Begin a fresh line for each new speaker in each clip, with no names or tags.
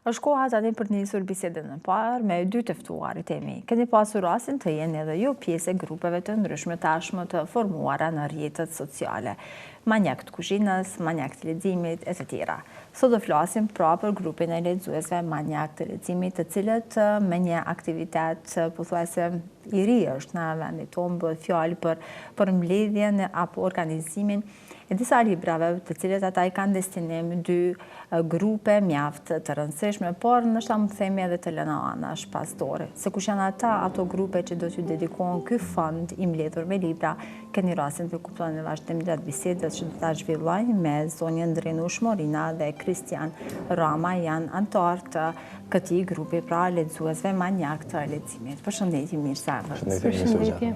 Është koha tani për nisur bisedën e parë me dy të ftuarit e mi. Keni pasur rastin të jeni edhe ju pjesë e grupeve të ndryshme tashmë të formuara në rrjetet sociale. Manjak të kuzhinës, manjak të leximit, e të tjera. Sot do flasim pra për grupin e lexuesve manjak të leximit, të cilët me një aktivitet pothuajse i ri është në vendin tonë, bëhet fjalë për mbledhjen apo organizimin e disa librave të cilët ata i kanë destinim dy grupe mjaft të rëndësishme, por ndoshta më themi edhe të lëna anash pastore. Se kush janë ato grupe që do t'ju dedikohen ky fond i mbledhur me libra, keni rastin të kuptoni në vazhdim gjatë bisedës që do ta zhvillojnë me zonjën Drinush Morina dhe Kristian Rama, janë anëtar të këtij grupi, pra lexuesve manjak të leximit. Përshëndetje, mirë se erdhët.
Përshëndetje.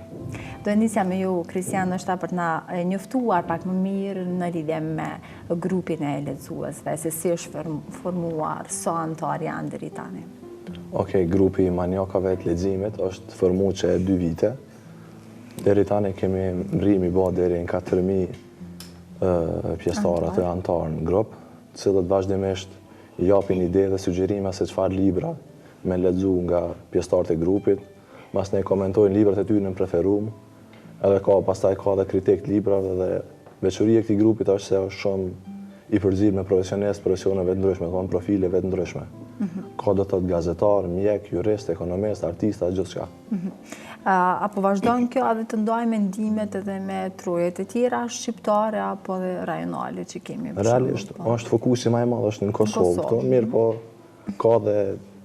Do nisja me ju, Kristian, ndoshta për na njoftuar pak më mirë në lidhje me grupin e lexuesve, se si është formuar, sa anëtar janë deri tani.
Okej, grupi i manjakave të leximit është formuar që 2 vite. Deri tani kemi rrimi bë deri në 4000 pjesëtarë të anëtarë në grup, të cilët vazhdimisht i japin ide dhe sugjerime se çfarë libra me lexu nga pjesëtarët e grupit, mas ne komentojnë librat e tyre në preferum, edhe pastaj ka dhe kritik të librave dhe veçoria e këtij grupit është se është shumë i përzier me profesionistë, profesioneve të ndryshme, thonë profileve të ndryshme. Ka do të thotë gazetar, mjek, jurist, ekonomist, artista, gjithçka.
Apo vazhdon kjo edhe të ndajë mendimet edhe me trojet e tjera shqiptare apo dhe rajonale që kemi?
Realisht, është fokusi më i madh është në Kosovë këto, mirë po ka dhe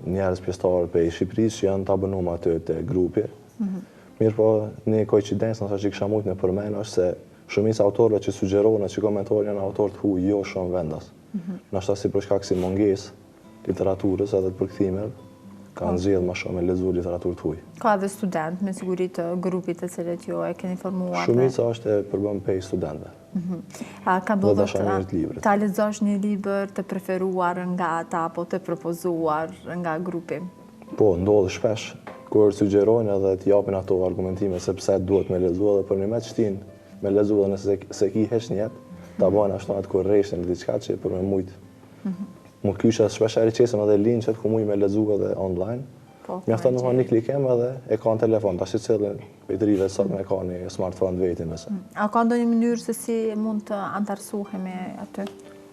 njerëz pjesëtarë prej Shqipërisë që janë të abonuar aty te grupi. Mirë po një koincidencë nëse që kisha mujt në përmend është se shumica autorëve që sugjerohen që komentojnë janë autorë të huaj, jo shumë vendas. Ndoshta si për shkak si mungesë literaturës edhe të përkthimeve kanë zgjedhur më shumë me lexuar literaturë të huaj.
Ka edhe student me siguri të grupit të cilët ju e keni formuar.
Shumica është e përbën pej studentëve.
Ka ndodhur ta lexosh një libër të preferuar nga ata apo të propozuar nga grupi?
Po, ndodh shpesh kur sugjerojnë edhe të japin ato argumentime se pse duhet me lexuar dhe për një me shtin me lexuar nëse se ki hesh një jetë, ta bojnë ashtu atë kur rreshin diçka që për me mujt. Më kysha shpesh riqesëm edhe linqet ku muj me lexuar edhe online. Mjafton në një klikem edhe e ka në telefon, tash cilën pejtrive sot me ka një smartphone të vetin mëse.
A ka ndonjë mënyrë se si mund të antarësuhemi aty?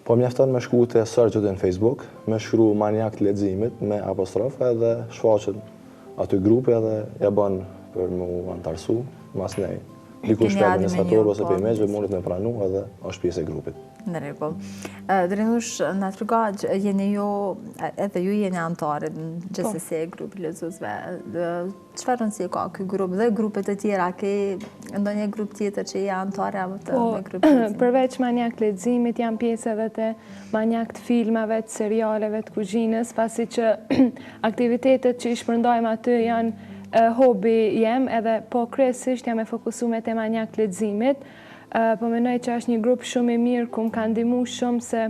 Po mjafton me shkru të search në Facebook, me shkru manjak të leximit me apostrof edhe shfaqet aty grupi edhe ja bën për mu antarësu, mas nej. Dikush ka administrator ose pejmezhve mundet me pranu edhe është pjesë e grupit.
Në rregull. Drinush, na trego, jeni ju, edhe ju jeni anëtarë në gjithsesi e grupit lexuesve. Çfarë rëndësie ka ky grup dhe grupet e tjera? Ke ndonjë grup tjetër që janë anëtarë apo të me grupin?
Përveç manjak leximit janë pjesë edhe të manjak të filmave, të serialeve, të kuzhinës, pasi që aktivitetet që i shpërndajmë aty janë hobi jem, edhe po kryesisht jam e fokusuar te manjak të leximit. Po mendoj që është një grup shumë i mirë ku më ka ndihmuar shumë se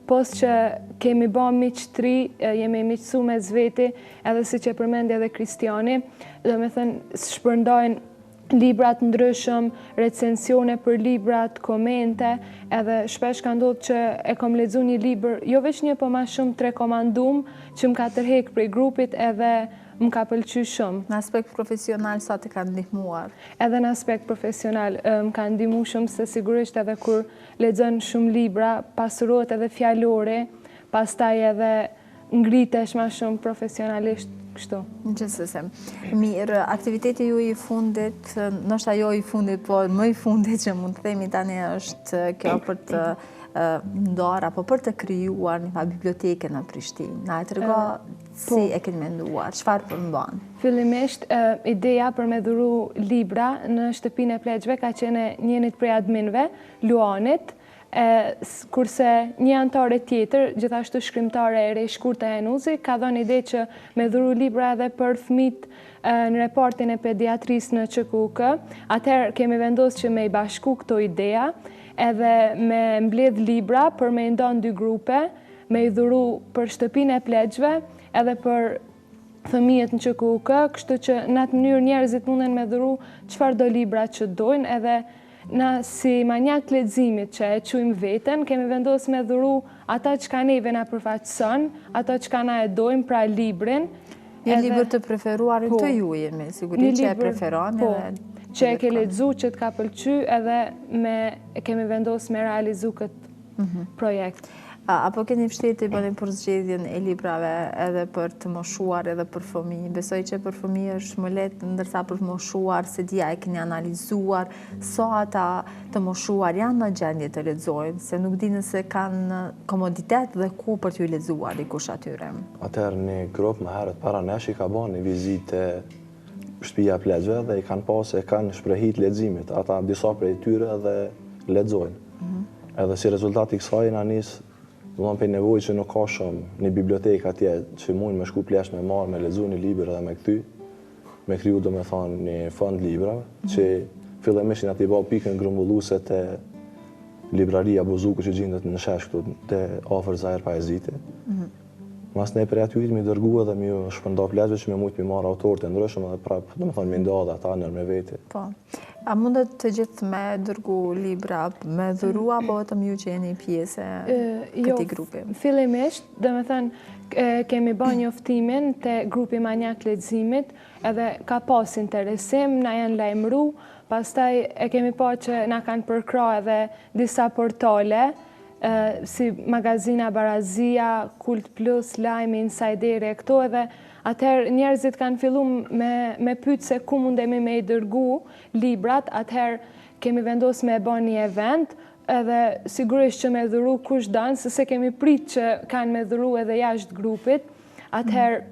post që kemi bë miqtri, jemi miqësu me zveti, edhe siç e përmendi edhe Kristiani, domethënë shpërndajnë libra të ndryshëm, recensione për librat, komente, edhe shpesh ka ndodhur që e kam lexuar një libër, jo vetëm një, po më shumë të rekomandum që më ka tërheq prej grupit edhe më ka pëlqyer shumë.
Në aspekt profesional sa të ka ndihmuar?
Edhe në aspekt profesional më ka ndihmuar shumë se sigurisht edhe kur lexon shumë libra, pasurohet edhe fjalori, pastaj edhe ngritesh më shumë profesionalisht kështu.
Gjithsesi. Mirë, aktiviteti ju i fundit, ndoshta jo i fundit, po më i fundit që mund të themi tani është kjo për të ndarë apo për të krijuar një biblioteke në Prishtinë. Na e trego si e keni menduar, çfarë përmban?
Fillimisht ideja për me dhuru libra në shtëpinë e pleqve ka qenë njënit prej adminëve, Luanit, kurse një anëtare tjetër, gjithashtu shkrimtare e re Shkurta Januzi, ka dhënë ide që me dhuru libra edhe për fëmijët në repartin e pediatrisë në QKUK. Atëherë kemi vendosur që me i bashku këto ideja, edhe me mbledh libra për me ndonë 2 grupe, me i dhuru për shtëpinë e pleqve, edhe për fëmijët në QKUK, kështu që në atë mënyrë njerëzit munden me dhuru çfarëdo libra që dojnë, edhe na si manjak leximit që e quajmë veten, kemi vendosur me dhuru ata që neve na përfaqëson, ata që na e dojmë, pra librin.
Një libër të preferuarin të ju jemi, sigurisht që e preferoni.
Që e ke lexu, që të ka pëlqy, edhe kemi vendosur me realizu këtë projekt.
Apo keni vështirë të bëni përzgjedhjen e librave edhe për të moshuar edhe për fëmijë? Besoj që për fëmijë është më lehtë, ndërsa për të moshuar, se dia e keni analizuar, sa ata të moshuar janë në gjendje të lexojnë, se nuk di nëse kanë komoditet dhe ku për t'ju lexuar dikush atyre.
Atëherë një grup më herët para nesh i ka bërë një vizitë shtëpia e pleqve dhe i kanë pasë e kanë shprehit leximit. Ata disa prej tyre dhe lexojnë. Edhe si rezultat i kësaj na nis për nevojë që nuk ka shumë një bibliotekë atje që mund me shku plesh me marrë, me lexu një libër dhe me kriju do me thonë një fond librave, që fillimisht na t'i bë pikën grumbulluese te libraria Buzuku që gjendet në shesh këtu te afër Zahir Pajeziti. Mas ne për aty mi dërgu edhe mi shpërnda plazhve që me mujtë mi marrë autorë të ndryshëm edhe prapë, do me thonë, mi nda dhe ata nërë me veti.
Po. A mundet të gjithë me dërgu libra, me dhuru, apo vetëm ju që jeni pjesë këtij grupi?
Fillimisht, do me thënë, kemi bërë njoftimin te grupi Manjak Leximit, edhe ka pas interesim, na janë lajmëru, pastaj e kemi pa që na kanë përkra edhe disa portale, si magazina Barazia, Kult Plus, Lajmi, Insajderi, këto edhe atëherë njerëzit kanë fillu me pyet se ku mundemi me i dërgu librat, atëherë kemi vendos me bën një event, edhe sigurisht që me dhuru kush danë, se kemi prit që kanë me dhuru edhe jashtë grupit, atëherë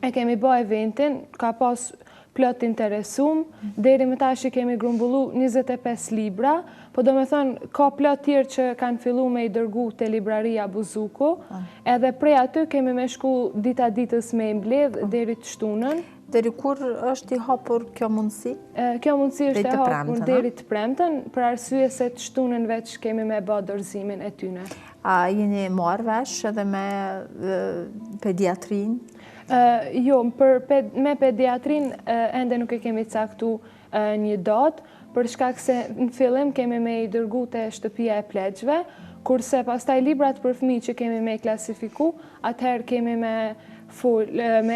e kemi bë eventin, ka pas plot interesum, deri më tash i kemi grumbullu 25 libra, po do me thonë, ka plot tjerë që kanë fillu me i dërgu te libraria Buzuku, edhe prej aty kemi me shku dita ditës me i mbledh deri të shtunën.
Deri kur është i hapur kjo mundësi?
Kjo mundësi është e hapur deri të premten, për arsye se të shtunën veç kemi me bë dorëzimin e tyne.
A jeni marrë vesh edhe me pediatrin?
Jo, me pediatrin ende nuk e kemi caktu një datë, për shkak se në fillim kemi me i dërgu te shtëpia e pleqve, kurse pastaj librat për fëmijë që kemi me i klasifiku, atëherë kemi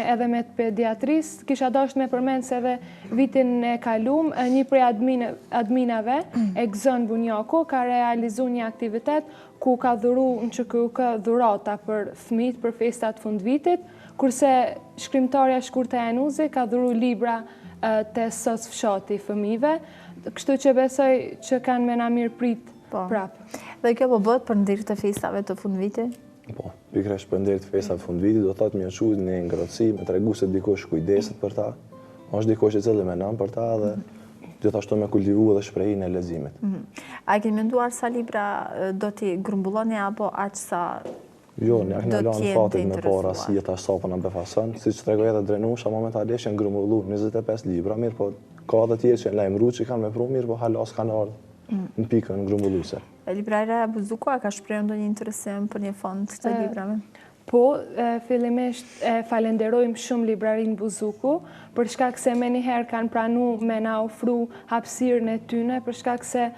edhe me pediatris, kisha dashur me përmend se edhe vitin e kalum, një prej adminave, Egzon Bunjako, ka realizu një aktivitet ku ka dhuru në QKUK dhurata për fëmijët për festat fundvitit, kurse shkrimtarja Shkurta Januzi ka dhuru libra te sos fshati fëmijëve, kështu që besoj që kanë me na mirë prit prapë.
Dhe kjo po bëhet për ndirë të festave të fundvitit?
Po, pikërisht për ndirë të festave të fundvitit, do thotë më shuhet në ngrohtësi, me tregu se dikush kujdeset për ta, është dikush i cili menon për ta dhe gjithashtu me kultivu edhe shprehinë e leximit.
A keni menduar sa libra do t'i grumbulloni apo aq sa
Jo, ne kemi lanë fatit me para si jeta sa po na befason, siç tregoj edhe Drenusha momentalisht janë grumbullu 25 libra, mirë po ka edhe tjerë që janë lajmëruar që kanë vepruar mirë, po hala s'kanë ardhur në pikën grumbulluese.
Libraria Buzuku ka shprehur ndonjë interesim për një fond të librave?
Po, fillimisht falenderojmë shumë librarin Buzuku, për shkak se me njëherë kanë pranu me na ofru hapësirën e tyne, për shkak se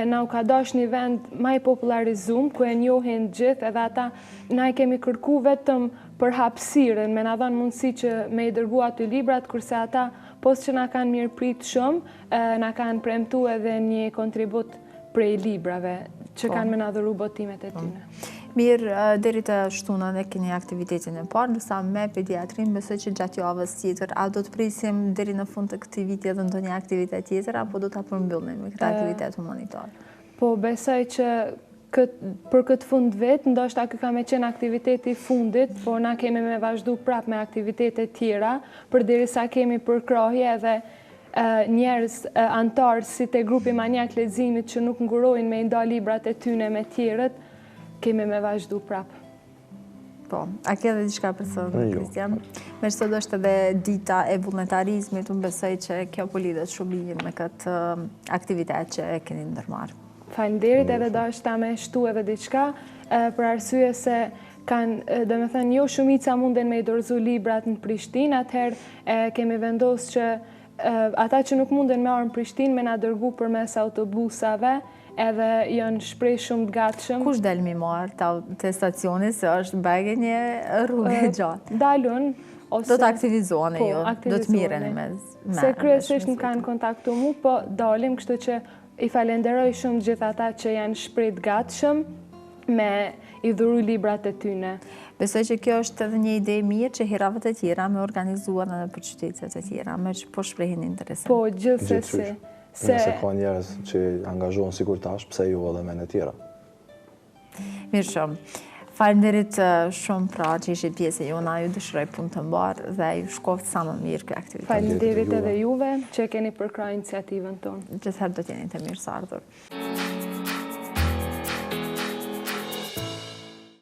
na u ka dash një vend ma i popularizum, ku e njohin gjithë, edhe ata na i kemi kërku vetëm për hapësirën, me na dhanë mundësi që me i dërgu aty librat, kurse ata, pos që na kanë mirë prit shumë, na kanë premtu edhe një kontribut prej librave, që kanë me na dhuru botimet e tyne.
Mirë, deri të shtunën e keni aktivitetin e parë, ndërsa me pediatrin besoj që gjatë javës tjetër, a do të prisim deri në fund të këtij viti edhe ndonjë aktivitet tjetër, apo do ta përmbyllim me këtë aktivitet humanitar?
Po, besoj që për këtë fund vit, ndoshta ky ka me qenë aktiviteti i fundit, po na kemi me vazhdu prapë me aktivitete tjera, përderisa kemi përkrahje edhe njerëz antarë si te grupi Manjak Leximit që nuk ngurojnë me i nda librat e tyne me tjerët, kemi me vazhdu prapë.
Po, a ke dhe diçka për sot, Kristian? Me që sot është edhe dita e vullnetarizmit, unë besoj që kjo po lidhet shumë me këtë aktivitet që e keni ndërmarrë.
Faleminderit, edhe do është ta me shtu edhe diçka, për arsye se kanë, do me thënë, jo shumica munden me i dorëzu librat në Prishtinë, atëherë kemi vendosur që ata që nuk munden me arë në Prishtinë me na dërgu përmes autobusave, edhe janë shprej shumë të gatshëm.
Kush del mi marë të stacioni se është bege një rrugë gjatë?
Dalun, ose...
Do të aktivizohen
po,
jo, do të miren me
se kryesisht më kanë kontaktu mu, po dalim, kështu që i falenderoj shumë gjithë ata që janë shprej të gatshëm me i dhuru librat e tyne.
Besoj që kjo është edhe një ide mirë që hiravet e tjera me organizuar edhe për qytetet e tjera, me që po shprehin interesim.
Po, gjithsesi.
Nëse ka njerëz që angazhohen sikur tash, pse jo edhe me në tjera.
Mirë shumë. Faleminderit shumë pra që ishit pjesë e jona, ju dëshiroj punë të mbarë dhe ju shkoftë sa më mirë kjo aktivitet.
Faleminderit edhe juve që keni përkrahur iniciativën tonë.
Gjithherë do t'jeni të mirë së ardhur.